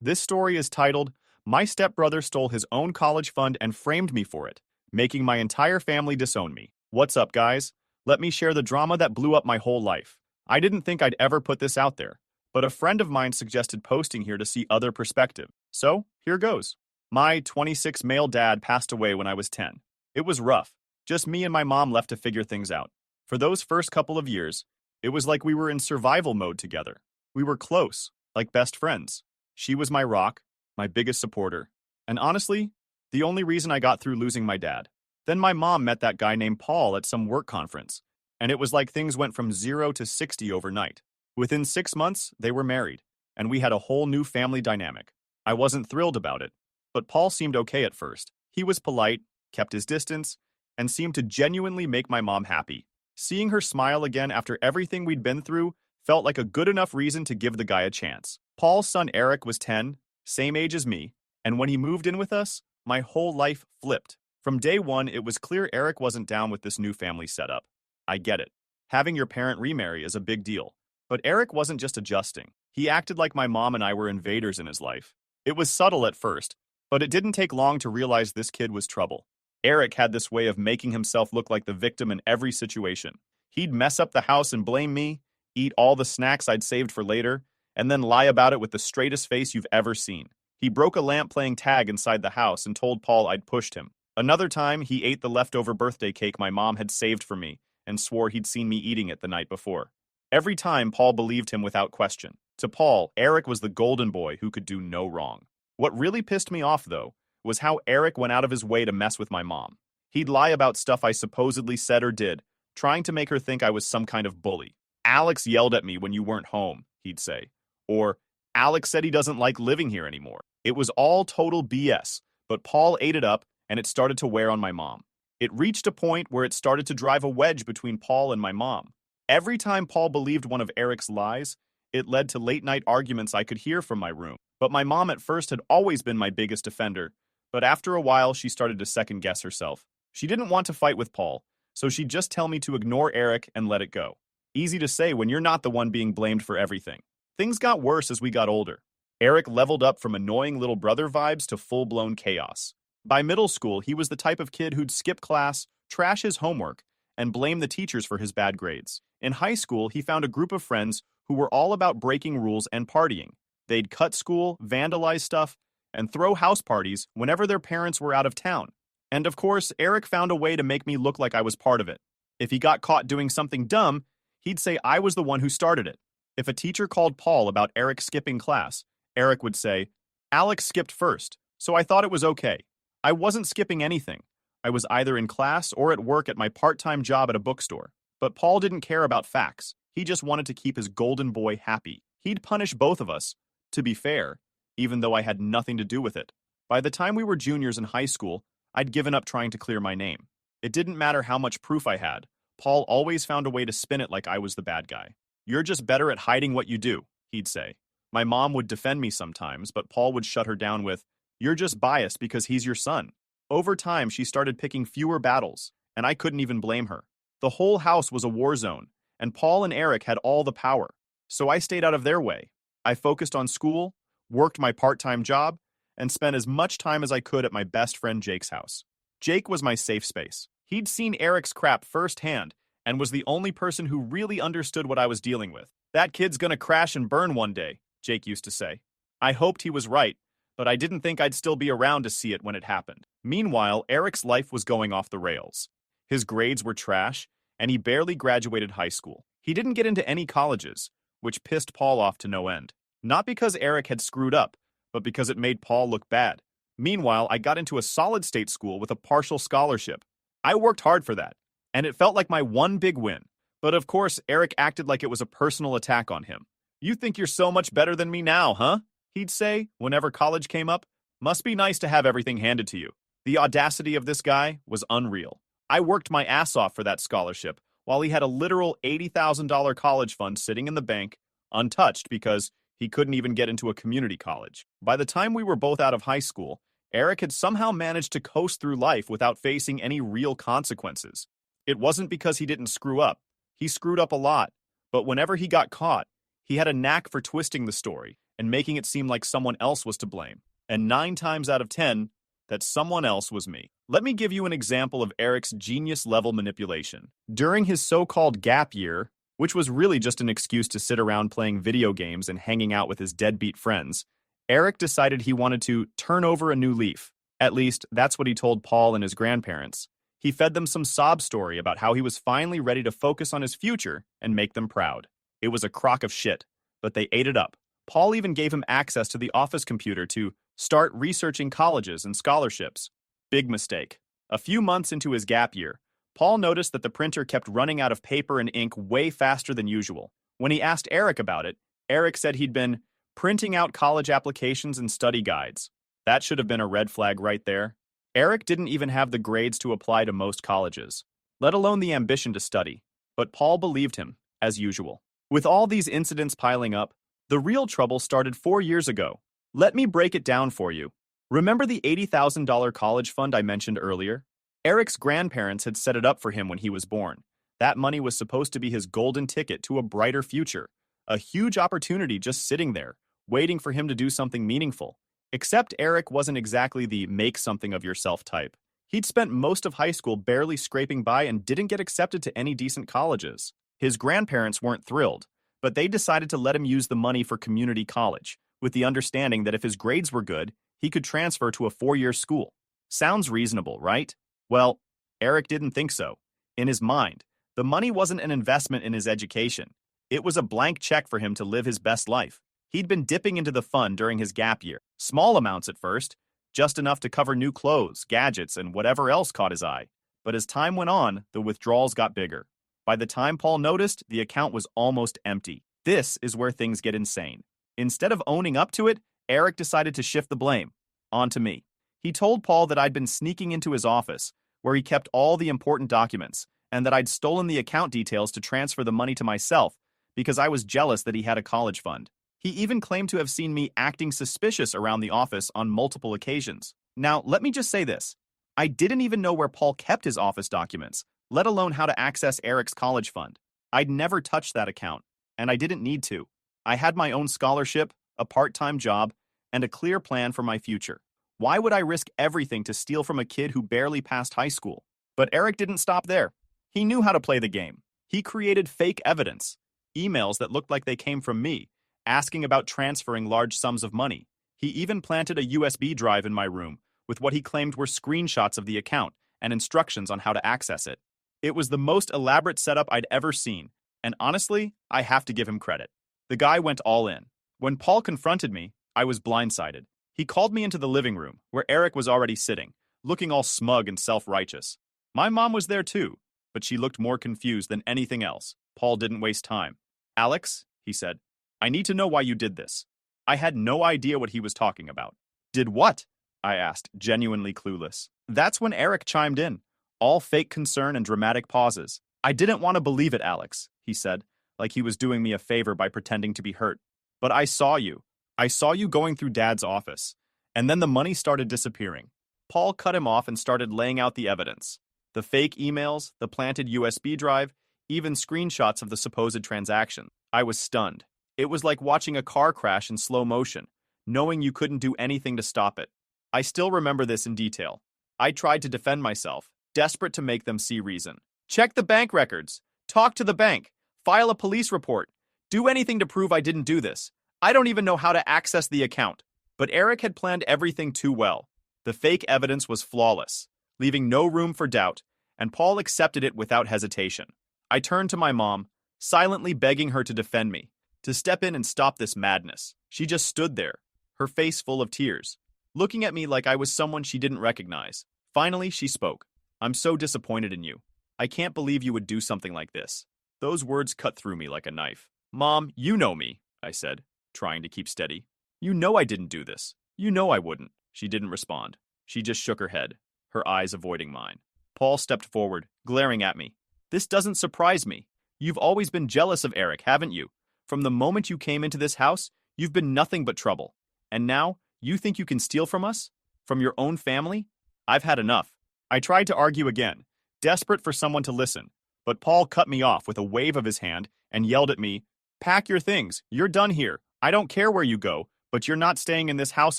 This story is titled, My Stepbrother Stole His Own College Fund and Framed Me for It, Making My Entire Family Disown Me. What's up, guys? Let me share the drama that blew up my whole life. I didn't think I'd ever put this out there, but a friend of mine suggested posting here to see other perspective. So, here goes. My 26 male dad passed away when I was 10. It was rough. Just me and my mom left to figure things out. For those first couple of years, it was like we were in survival mode together. We were close, like best friends. She was my rock, my biggest supporter, and honestly, the only reason I got through losing my dad. Then my mom met that guy named Paul at some work conference, and it was like things went from 0 to 60 overnight. Within 6 months, they were married, and we had a whole new family dynamic. I wasn't thrilled about it, but Paul seemed okay at first. He was polite, kept his distance, and seemed to genuinely make my mom happy. Seeing her smile again after everything we'd been through felt like a good enough reason to give the guy a chance. Paul's son Eric was 10, same age as me, and when he moved in with us, my whole life flipped. From day one, it was clear Eric wasn't down with this new family setup. I get it. Having your parent remarry is a big deal. But Eric wasn't just adjusting. He acted like my mom and I were invaders in his life. It was subtle at first, but it didn't take long to realize this kid was trouble. Eric had this way of making himself look like the victim in every situation. He'd mess up the house and blame me, eat all the snacks I'd saved for later, and then lie about it with the straightest face you've ever seen. He broke a lamp playing tag inside the house and told Paul I'd pushed him. Another time, he ate the leftover birthday cake my mom had saved for me and swore he'd seen me eating it the night before. Every time, Paul believed him without question. To Paul, Eric was the golden boy who could do no wrong. What really pissed me off, though, was how Eric went out of his way to mess with my mom. He'd lie about stuff I supposedly said or did, trying to make her think I was some kind of bully. Alex yelled at me when you weren't home, he'd say. Or, Alex said he doesn't like living here anymore. It was all total BS, but Paul ate it up, and it started to wear on my mom. It reached a point where it started to drive a wedge between Paul and my mom. Every time Paul believed one of Eric's lies, it led to late-night arguments I could hear from my room. But my mom at first had always been my biggest defender, but after a while she started to second-guess herself. She didn't want to fight with Paul, so she'd just tell me to ignore Eric and let it go. Easy to say when you're not the one being blamed for everything. Things got worse as we got older. Eric leveled up from annoying little brother vibes to full-blown chaos. By middle school, he was the type of kid who'd skip class, trash his homework, and blame the teachers for his bad grades. In high school, he found a group of friends who were all about breaking rules and partying. They'd cut school, vandalize stuff, and throw house parties whenever their parents were out of town. And of course, Eric found a way to make me look like I was part of it. If he got caught doing something dumb, he'd say I was the one who started it. If a teacher called Paul about Eric skipping class, Eric would say, Alex skipped first, so I thought it was okay. I wasn't skipping anything. I was either in class or at work at my part-time job at a bookstore. But Paul didn't care about facts. He just wanted to keep his golden boy happy. He'd punish both of us, to be fair, even though I had nothing to do with it. By the time we were juniors in high school, I'd given up trying to clear my name. It didn't matter how much proof I had. Paul always found a way to spin it like I was the bad guy. You're just better at hiding what you do, he'd say. My mom would defend me sometimes, but Paul would shut her down with, you're just biased because he's your son. Over time, she started picking fewer battles, and I couldn't even blame her. The whole house was a war zone, and Paul and Eric had all the power. So I stayed out of their way. I focused on school, worked my part-time job, and spent as much time as I could at my best friend Jake's house. Jake was my safe space. He'd seen Eric's crap firsthand, and was the only person who really understood what I was dealing with. That kid's gonna crash and burn one day, Jake used to say. I hoped he was right, but I didn't think I'd still be around to see it when it happened. Meanwhile, Eric's life was going off the rails. His grades were trash, and he barely graduated high school. He didn't get into any colleges, which pissed Paul off to no end. Not because Eric had screwed up, but because it made Paul look bad. Meanwhile, I got into a solid state school with a partial scholarship. I worked hard for that, and it felt like my one big win. But of course, Eric acted like it was a personal attack on him. You think you're so much better than me now, huh? He'd say whenever college came up. Must be nice to have everything handed to you. The audacity of this guy was unreal. I worked my ass off for that scholarship, while he had a literal $80,000 college fund sitting in the bank, untouched because he couldn't even get into a community college. By the time we were both out of high school, Eric had somehow managed to coast through life without facing any real consequences. It wasn't because he didn't screw up. He screwed up a lot, but whenever he got caught, he had a knack for twisting the story and making it seem like someone else was to blame. And 9 times out of 10, that someone else was me. Let me give you an example of Eric's genius-level manipulation. During his so-called gap year, which was really just an excuse to sit around playing video games and hanging out with his deadbeat friends, Eric decided he wanted to turn over a new leaf. At least, that's what he told Paul and his grandparents. He fed them some sob story about how he was finally ready to focus on his future and make them proud. It was a crock of shit, but they ate it up. Paul even gave him access to the office computer to start researching colleges and scholarships. Big mistake. A few months into his gap year, Paul noticed that the printer kept running out of paper and ink way faster than usual. When he asked Eric about it, Eric said he'd been printing out college applications and study guides. That should have been a red flag right there. Eric didn't even have the grades to apply to most colleges, let alone the ambition to study. But Paul believed him, as usual. With all these incidents piling up, the real trouble started 4 years ago. Let me break it down for you. Remember the $80,000 college fund I mentioned earlier? Eric's grandparents had set it up for him when he was born. That money was supposed to be his golden ticket to a brighter future. A huge opportunity just sitting there, waiting for him to do something meaningful. Except Eric wasn't exactly the make something of yourself type. He'd spent most of high school barely scraping by and didn't get accepted to any decent colleges. His grandparents weren't thrilled, but they decided to let him use the money for community college, with the understanding that if his grades were good, he could transfer to a 4-year school. Sounds reasonable, right? Well, Eric didn't think so. In his mind, the money wasn't an investment in his education. It was a blank check for him to live his best life. He'd been dipping into the fund during his gap year. Small amounts at first, just enough to cover new clothes, gadgets, and whatever else caught his eye. But as time went on, the withdrawals got bigger. By the time Paul noticed, the account was almost empty. This is where things get insane. Instead of owning up to it, Eric decided to shift the blame onto me. He told Paul that I'd been sneaking into his office, where he kept all the important documents, and that I'd stolen the account details to transfer the money to myself because I was jealous that he had a college fund. He even claimed to have seen me acting suspicious around the office on multiple occasions. Now, let me just say this. I didn't even know where Paul kept his office documents, let alone how to access Eric's college fund. I'd never touched that account, and I didn't need to. I had my own scholarship, a part-time job, and a clear plan for my future. Why would I risk everything to steal from a kid who barely passed high school? But Eric didn't stop there. He knew how to play the game. He created fake evidence, emails that looked like they came from me, asking about transferring large sums of money. He even planted a USB drive in my room with what he claimed were screenshots of the account and instructions on how to access it. It was the most elaborate setup I'd ever seen, and honestly, I have to give him credit. The guy went all in. When Paul confronted me, I was blindsided. He called me into the living room, where Eric was already sitting, looking all smug and self-righteous. My mom was there too, but she looked more confused than anything else. Paul didn't waste time. "Alex," he said, "I need to know why you did this." I had no idea what he was talking about. "Did what?" I asked, genuinely clueless. That's when Eric chimed in, all fake concern and dramatic pauses. "I didn't want to believe it, Alex," he said, like he was doing me a favor by pretending to be hurt. "But I saw you. I saw you going through Dad's office, and then the money started disappearing." Paul cut him off and started laying out the evidence. The fake emails, the planted USB drive, even screenshots of the supposed transaction. I was stunned. It was like watching a car crash in slow motion, knowing you couldn't do anything to stop it. I still remember this in detail. I tried to defend myself, desperate to make them see reason. "Check the bank records. Talk to the bank. File a police report. Do anything to prove I didn't do this. I don't even know how to access the account." But Eric had planned everything too well. The fake evidence was flawless, leaving no room for doubt, and Paul accepted it without hesitation. I turned to my mom, silently begging her to defend me, to step in and stop this madness. She just stood there, her face full of tears, looking at me like I was someone she didn't recognize. Finally, she spoke. "I'm so disappointed in you. I can't believe you would do something like this." Those words cut through me like a knife. "Mom, you know me," I said, trying to keep steady. "You know I didn't do this. You know I wouldn't." She didn't respond. She just shook her head, her eyes avoiding mine. Paul stepped forward, glaring at me. "This doesn't surprise me. You've always been jealous of Eric, haven't you? From the moment you came into this house, you've been nothing but trouble. And now, you think you can steal from us? From your own family? I've had enough." I tried to argue again, desperate for someone to listen, but Paul cut me off with a wave of his hand and yelled at me, "Pack your things. You're done here. I don't care where you go, but you're not staying in this house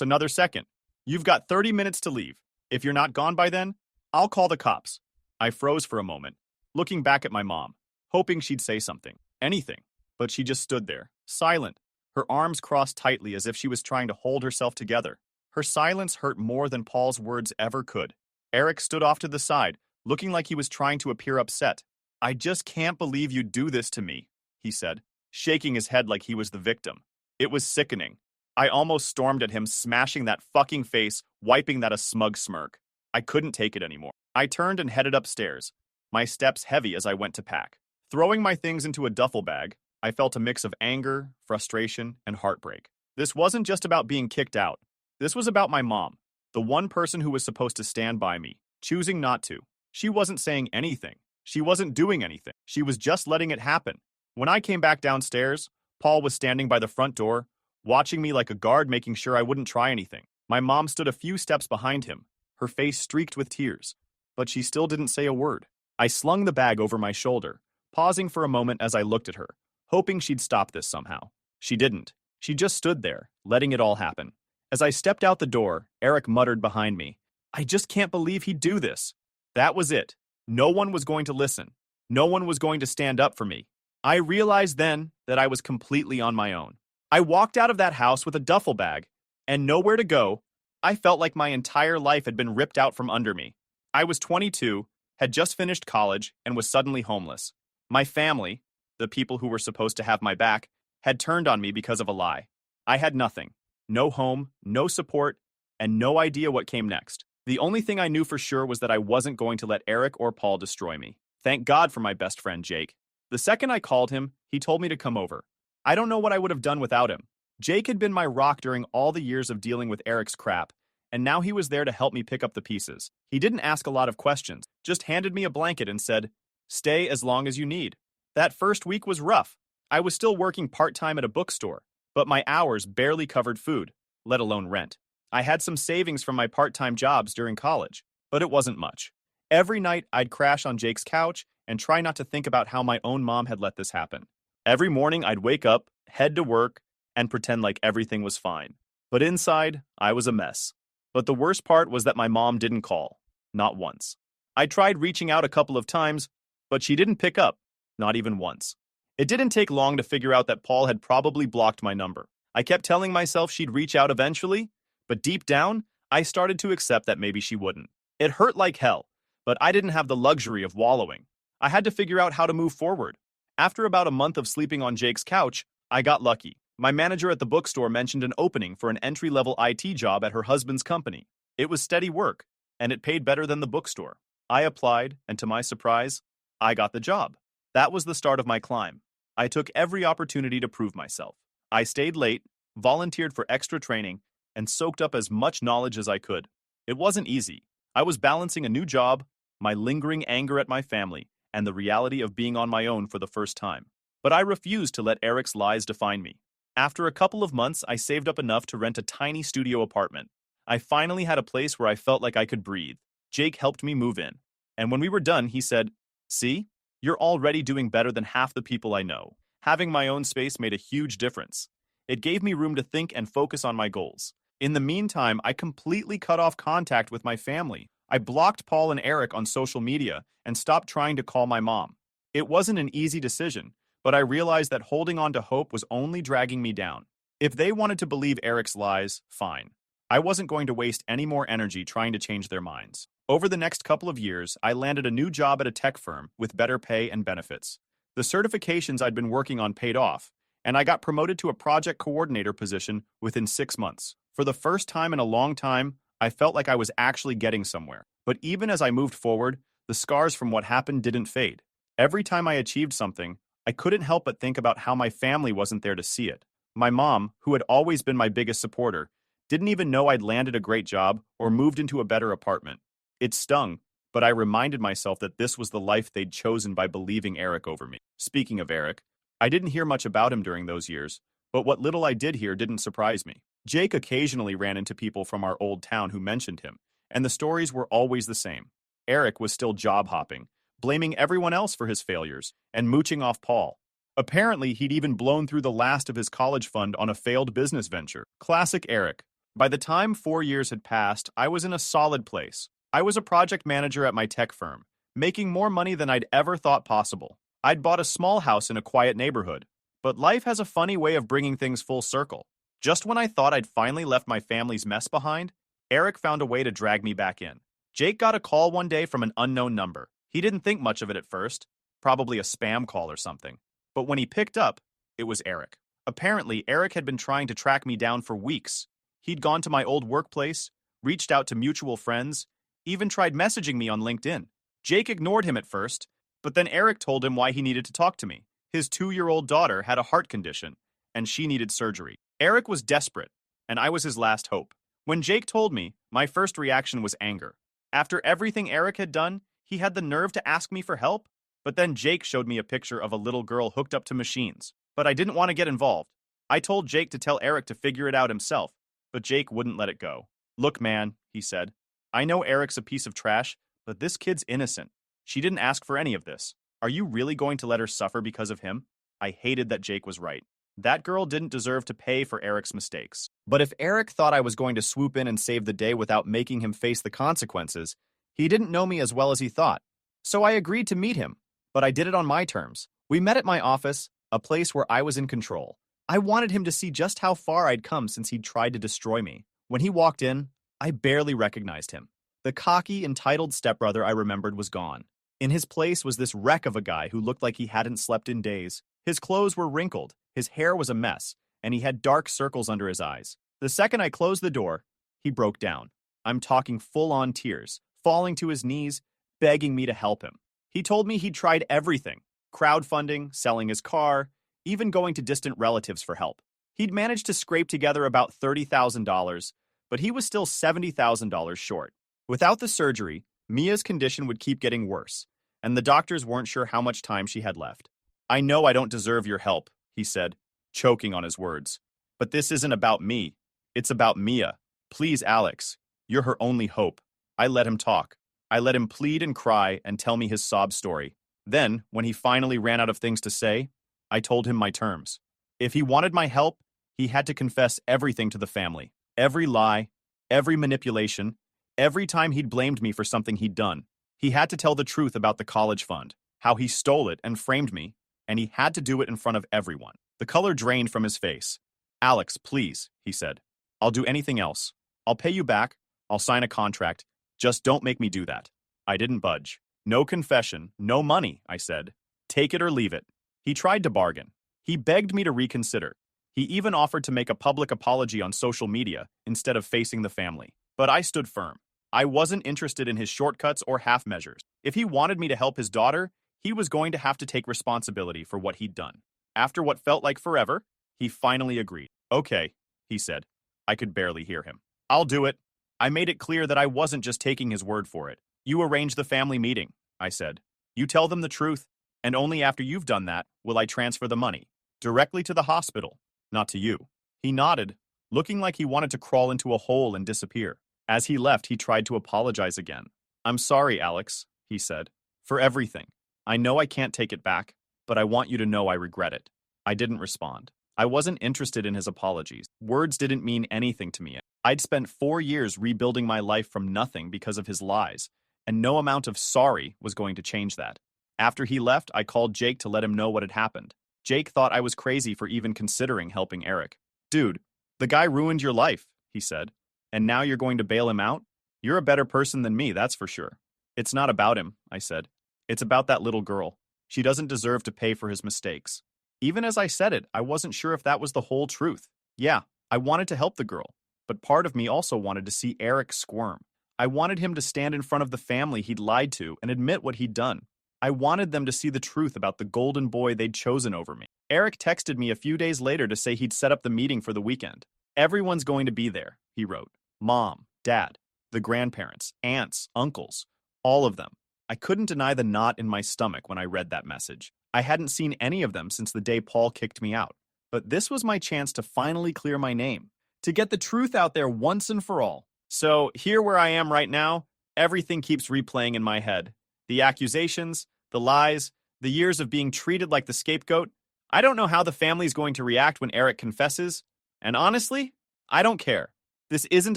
another second. You've got 30 minutes to leave. If you're not gone by then, I'll call the cops. I froze for a moment, looking back at my mom, hoping she'd say something, anything. But she just stood there, silent, her arms crossed tightly as if she was trying to hold herself together. Her silence hurt more than Paul's words ever could. Eric stood off to the side, looking like he was trying to appear upset. I just can't believe you'd do this to me, he said, shaking his head like he was the victim. It was sickening. I almost stormed at him, smashing that fucking face, wiping that a smug smirk. I couldn't take it anymore. I turned and headed upstairs, my steps heavy as I went to pack. Throwing my things into a duffel bag, I felt a mix of anger, frustration, and heartbreak. This wasn't just about being kicked out. This was about my mom, the one person who was supposed to stand by me, choosing not to. She wasn't saying anything. She wasn't doing anything. She was just letting it happen. When I came back downstairs, Paul was standing by the front door, watching me like a guard, making sure I wouldn't try anything. My mom stood a few steps behind him, her face streaked with tears, but she still didn't say a word. I slung the bag over my shoulder, pausing for a moment as I looked at her, hoping she'd stop this somehow. She didn't. She just stood there, letting it all happen. As I stepped out the door, Eric muttered behind me, I just can't believe he'd do this. That was it. No one was going to listen. No one was going to stand up for me. I realized then that I was completely on my own. I walked out of that house with a duffel bag, and nowhere to go. I felt like my entire life had been ripped out from under me. I was 22, had just finished college, and was suddenly homeless. My family, the people who were supposed to have my back, had turned on me because of a lie. I had nothing. No home, no support, and no idea what came next. The only thing I knew for sure was that I wasn't going to let Eric or Paul destroy me. Thank God for my best friend, Jake. The second I called him, he told me to come over. I don't know what I would have done without him. Jake had been my rock during all the years of dealing with Eric's crap, and now he was there to help me pick up the pieces. He didn't ask a lot of questions, just handed me a blanket and said, stay as long as you need. That first week was rough. I was still working part-time at a bookstore, but my hours barely covered food, let alone rent. I had some savings from my part-time jobs during college, but it wasn't much. Every night, I'd crash on Jake's couch and try not to think about how my own mom had let this happen. Every morning, I'd wake up, head to work, and pretend like everything was fine. But inside, I was a mess. But the worst part was that my mom didn't call. Not once. I tried reaching out a couple of times, but she didn't pick up. Not even once. It didn't take long to figure out that Paul had probably blocked my number. I kept telling myself she'd reach out eventually, but deep down, I started to accept that maybe she wouldn't. It hurt like hell, but I didn't have the luxury of wallowing. I had to figure out how to move forward. After about a month of sleeping on Jake's couch, I got lucky. My manager at the bookstore mentioned an opening for an entry-level IT job at her husband's company. It was steady work, and it paid better than the bookstore. I applied, and to my surprise, I got the job. That was the start of my climb. I took every opportunity to prove myself. I stayed late, volunteered for extra training, and soaked up as much knowledge as I could. It wasn't easy. I was balancing a new job, my lingering anger at my family, and the reality of being on my own for the first time. But I refused to let Eric's lies define me. After a couple of months, I saved up enough to rent a tiny studio apartment. I finally had a place where I felt like I could breathe. Jake helped me move in. And when we were done, he said, "See? You're already doing better than half the people I know." Having my own space made a huge difference. It gave me room to think and focus on my goals. In the meantime, I completely cut off contact with my family. I blocked Paul and Eric on social media and stopped trying to call my mom. It wasn't an easy decision, but I realized that holding on to hope was only dragging me down. If they wanted to believe Eric's lies, fine. I wasn't going to waste any more energy trying to change their minds. Over the next couple of years, I landed a new job at a tech firm with better pay and benefits. The certifications I'd been working on paid off, and I got promoted to a project coordinator position within 6 months. For the first time in a long time, I felt like I was actually getting somewhere. But even as I moved forward, the scars from what happened didn't fade. Every time I achieved something, I couldn't help but think about how my family wasn't there to see it. My mom, who had always been my biggest supporter, didn't even know I'd landed a great job or moved into a better apartment. It stung, but I reminded myself that this was the life they'd chosen by believing Eric over me. Speaking of Eric, I didn't hear much about him during those years, but what little I did hear didn't surprise me. Jake occasionally ran into people from our old town who mentioned him, and the stories were always the same. Eric was still job hopping, blaming everyone else for his failures, and mooching off Paul. Apparently, he'd even blown through the last of his college fund on a failed business venture. Classic Eric. By the time 4 years had passed, I was in a solid place. I was a project manager at my tech firm, making more money than I'd ever thought possible. I'd bought a small house in a quiet neighborhood. But life has a funny way of bringing things full circle. Just when I thought I'd finally left my family's mess behind, Eric found a way to drag me back in. Jake got a call one day from an unknown number. He didn't think much of it at first, probably a spam call or something. But when he picked up, it was Eric. Apparently, Eric had been trying to track me down for weeks. He'd gone to my old workplace, reached out to mutual friends, even tried messaging me on LinkedIn. Jake ignored him at first, but then Eric told him why he needed to talk to me. His 2-year-old daughter had a heart condition, and she needed surgery. Eric was desperate, and I was his last hope. When Jake told me, my first reaction was anger. After everything Eric had done, he had the nerve to ask me for help? But then Jake showed me a picture of a little girl hooked up to machines. But I didn't want to get involved. I told Jake to tell Eric to figure it out himself, but Jake wouldn't let it go. Look, man, he said, I know Eric's a piece of trash, but this kid's innocent. She didn't ask for any of this. Are you really going to let her suffer because of him? I hated that Jake was right. That girl didn't deserve to pay for Eric's mistakes. But if Eric thought I was going to swoop in and save the day without making him face the consequences, he didn't know me as well as he thought. So I agreed to meet him, but I did it on my terms. We met at my office, a place where I was in control. I wanted him to see just how far I'd come since he'd tried to destroy me. When he walked in, I barely recognized him. The cocky, entitled stepbrother I remembered was gone. In his place was this wreck of a guy who looked like he hadn't slept in days. His clothes were wrinkled, his hair was a mess, and he had dark circles under his eyes. The second I closed the door, he broke down. I'm talking full-on tears, falling to his knees, begging me to help him. He told me he'd tried everything, crowdfunding, selling his car, even going to distant relatives for help. He'd managed to scrape together about $30,000, but he was still $70,000 short. Without the surgery, Mia's condition would keep getting worse, and the doctors weren't sure how much time she had left. I know I don't deserve your help, he said, choking on his words. But this isn't about me. It's about Mia. Please, Alex. You're her only hope. I let him talk. I let him plead and cry and tell me his sob story. Then, when he finally ran out of things to say, I told him my terms. If he wanted my help, he had to confess everything to the family. Every lie, every manipulation, every time he'd blamed me for something he'd done. He had to tell the truth about the college fund, how he stole it and framed me, and he had to do it in front of everyone. The color drained from his face. Alex, please, he said. I'll do anything else. I'll pay you back. I'll sign a contract. Just don't make me do that. I didn't budge. No confession, no money, I said. Take it or leave it. He tried to bargain. He begged me to reconsider. He even offered to make a public apology on social media instead of facing the family. But I stood firm. I wasn't interested in his shortcuts or half measures. If he wanted me to help his daughter, he was going to have to take responsibility for what he'd done. After what felt like forever, he finally agreed. Okay, he said. I could barely hear him. I'll do it. I made it clear that I wasn't just taking his word for it. You arrange the family meeting, I said. You tell them the truth, and only after you've done that will I transfer the money. Directly to the hospital, not to you. He nodded, looking like he wanted to crawl into a hole and disappear. As he left, he tried to apologize again. I'm sorry, Alex, he said, for everything. I know I can't take it back, but I want you to know I regret it. I didn't respond. I wasn't interested in his apologies. Words didn't mean anything to me. I'd spent 4 years rebuilding my life from nothing because of his lies, and no amount of sorry was going to change that. After he left, I called Jake to let him know what had happened. Jake thought I was crazy for even considering helping Eric. Dude, the guy ruined your life, he said. And now you're going to bail him out? You're a better person than me, that's for sure. It's not about him, I said. It's about that little girl. She doesn't deserve to pay for his mistakes. Even as I said it, I wasn't sure if that was the whole truth. Yeah, I wanted to help the girl, but part of me also wanted to see Eric squirm. I wanted him to stand in front of the family he'd lied to and admit what he'd done. I wanted them to see the truth about the golden boy they'd chosen over me. Eric texted me a few days later to say he'd set up the meeting for the weekend. Everyone's going to be there, he wrote. Mom, Dad, the grandparents, aunts, uncles, all of them. I couldn't deny the knot in my stomach when I read that message. I hadn't seen any of them since the day Paul kicked me out. But this was my chance to finally clear my name, to get the truth out there once and for all. So here where I am right now, everything keeps replaying in my head. The accusations, the lies, the years of being treated like the scapegoat. I don't know how the family's going to react when Eric confesses, and honestly, I don't care. This isn't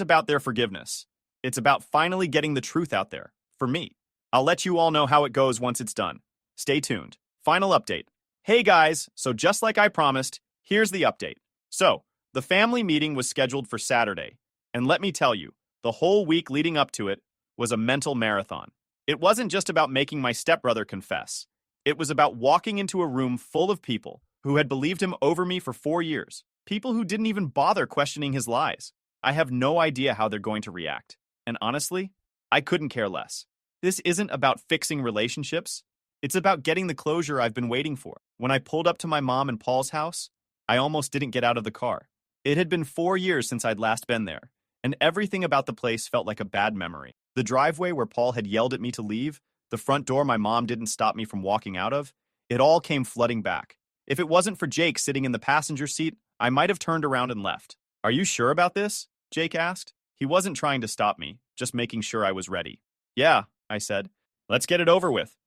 about their forgiveness. It's about finally getting the truth out there, for me. I'll let you all know how it goes once it's done. Stay tuned. Final update. Hey guys, so just like I promised, here's the update. So, the family meeting was scheduled for Saturday, and let me tell you, the whole week leading up to it was a mental marathon. It wasn't just about making my stepbrother confess. It was about walking into a room full of people who had believed him over me for 4 years, people who didn't even bother questioning his lies. I have no idea how they're going to react, and honestly, I couldn't care less. This isn't about fixing relationships. It's about getting the closure I've been waiting for. When I pulled up to my mom and Paul's house, I almost didn't get out of the car. It had been 4 years since I'd last been there, and everything about the place felt like a bad memory. The driveway where Paul had yelled at me to leave, the front door my mom didn't stop me from walking out of, it all came flooding back. If it wasn't for Jake sitting in the passenger seat, I might have turned around and left. Are you sure about this? Jake asked. He wasn't trying to stop me, just making sure I was ready. Yeah, I said. Let's get it over with.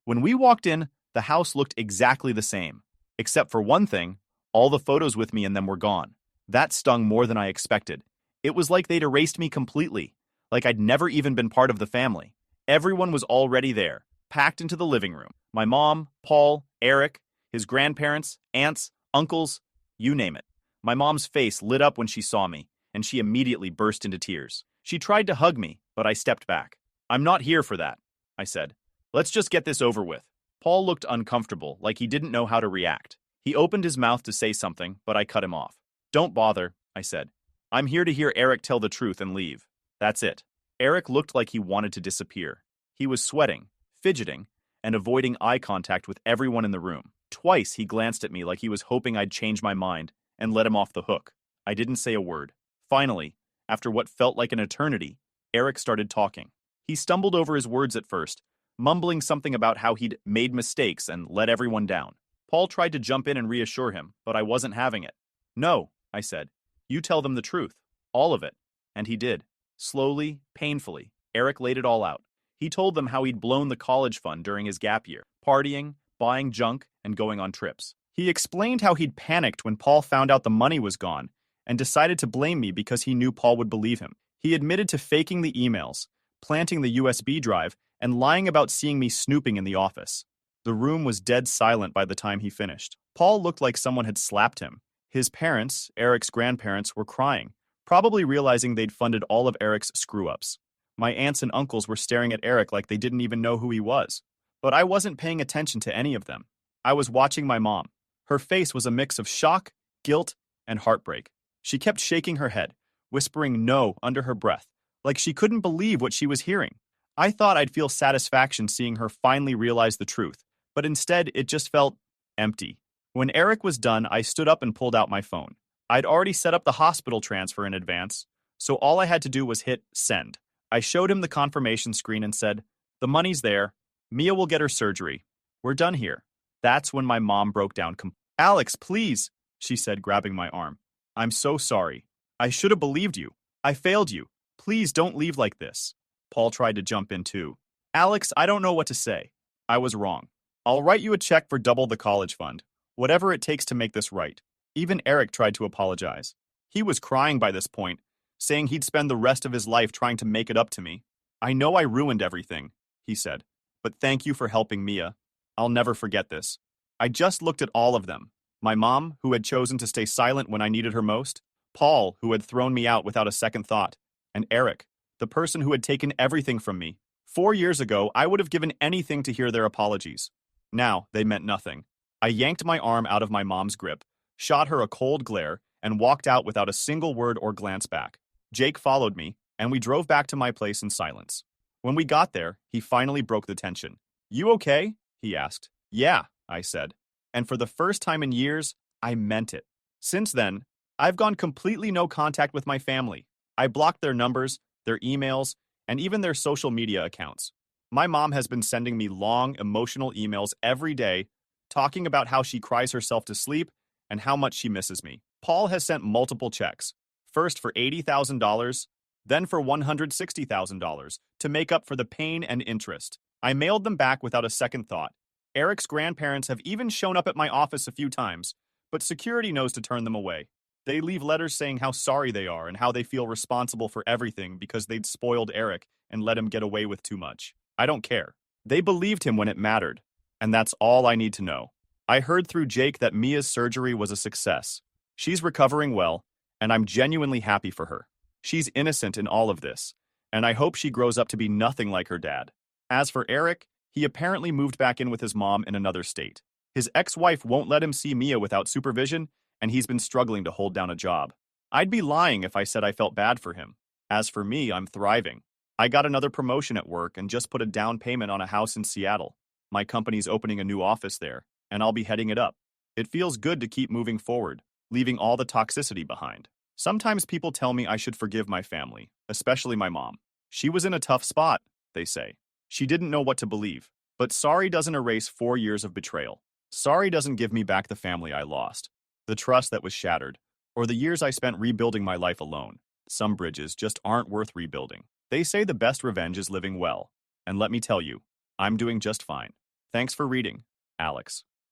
When we walked in, the house looked exactly the same. Except for one thing, all the photos with me in them were gone. That stung more than I expected. It was like they'd erased me completely, like I'd never even been part of the family. Everyone was already there, packed into the living room. My mom, Paul, Eric, his grandparents, aunts, uncles, you name it. My mom's face lit up when she saw me, and she immediately burst into tears. She tried to hug me, but I stepped back. I'm not here for that, I said. Let's just get this over with. Paul looked uncomfortable, like he didn't know how to react. He opened his mouth to say something, but I cut him off. Don't bother, I said. I'm here to hear Eric tell the truth and leave. That's it. Eric looked like he wanted to disappear. He was sweating, fidgeting, and avoiding eye contact with everyone in the room. Twice he glanced at me like he was hoping I'd change my mind and let him off the hook. I didn't say a word. Finally, after what felt like an eternity, Eric started talking. He stumbled over his words at first, mumbling something about how he'd made mistakes and let everyone down. Paul tried to jump in and reassure him, but I wasn't having it. No, I said. You tell them the truth. All of it. And he did. Slowly, painfully, Eric laid it all out. He told them how he'd blown the college fund during his gap year, partying, buying junk, and going on trips. He explained how he'd panicked when Paul found out the money was gone and decided to blame me because he knew Paul would believe him. He admitted to faking the emails, planting the USB drive, and lying about seeing me snooping in the office. The room was dead silent by the time he finished. Paul looked like someone had slapped him. His parents, Eric's grandparents, were crying, probably realizing they'd funded all of Eric's screw-ups. My aunts and uncles were staring at Eric like they didn't even know who he was. But I wasn't paying attention to any of them. I was watching my mom. Her face was a mix of shock, guilt, and heartbreak. She kept shaking her head, whispering no under her breath, like she couldn't believe what she was hearing. I thought I'd feel satisfaction seeing her finally realize the truth, but instead it just felt empty. When Eric was done, I stood up and pulled out my phone. I'd already set up the hospital transfer in advance, so all I had to do was hit send. I showed him the confirmation screen and said, "The money's there. Mia will get her surgery. We're done here." That's when my mom broke down. "Alex, please," she said, grabbing my arm. "I'm so sorry. I should have believed you. I failed you. Please don't leave like this." Paul tried to jump in too. "Alex, I don't know what to say. I was wrong. I'll write you a check for double the college fund. Whatever it takes to make this right." Even Eric tried to apologize. He was crying by this point, saying he'd spend the rest of his life trying to make it up to me. "I know I ruined everything," he said, "but thank you for helping Mia. I'll never forget this." I just looked at all of them. My mom, who had chosen to stay silent when I needed her most, Paul, who had thrown me out without a second thought, and Eric, the person who had taken everything from me. 4 years ago, I would have given anything to hear their apologies. Now, they meant nothing. I yanked my arm out of my mom's grip, shot her a cold glare, and walked out without a single word or glance back. Jake followed me, and we drove back to my place in silence. When we got there, he finally broke the tension. "You okay?" he asked. "Yeah," I said. And for the first time in years, I meant it. Since then, I've gone completely no contact with my family. I blocked their numbers, their emails, and even their social media accounts. My mom has been sending me long, emotional emails every day, talking about how she cries herself to sleep and how much she misses me. Paul has sent multiple checks, first for $80,000, then for $160,000, to make up for the pain and interest. I mailed them back without a second thought, Eric's grandparents have even shown up at my office a few times, but security knows to turn them away. They leave letters saying how sorry they are and how they feel responsible for everything because they'd spoiled Eric and let him get away with too much. I don't care. They believed him when it mattered, and that's all I need to know. I heard through Jake that Mia's surgery was a success. She's recovering well, and I'm genuinely happy for her. She's innocent in all of this, and I hope she grows up to be nothing like her dad. As for Eric, he apparently moved back in with his mom in another state. His ex-wife won't let him see Mia without supervision, and he's been struggling to hold down a job. I'd be lying if I said I felt bad for him. As for me, I'm thriving. I got another promotion at work and just put a down payment on a house in Seattle. My company's opening a new office there, and I'll be heading it up. It feels good to keep moving forward, leaving all the toxicity behind. Sometimes people tell me I should forgive my family, especially my mom. She was in a tough spot, they say. She didn't know what to believe. But sorry doesn't erase 4 years of betrayal. Sorry doesn't give me back the family I lost, the trust that was shattered, or the years I spent rebuilding my life alone. Some bridges just aren't worth rebuilding. They say the best revenge is living well. And let me tell you, I'm doing just fine. Thanks for reading, Alex.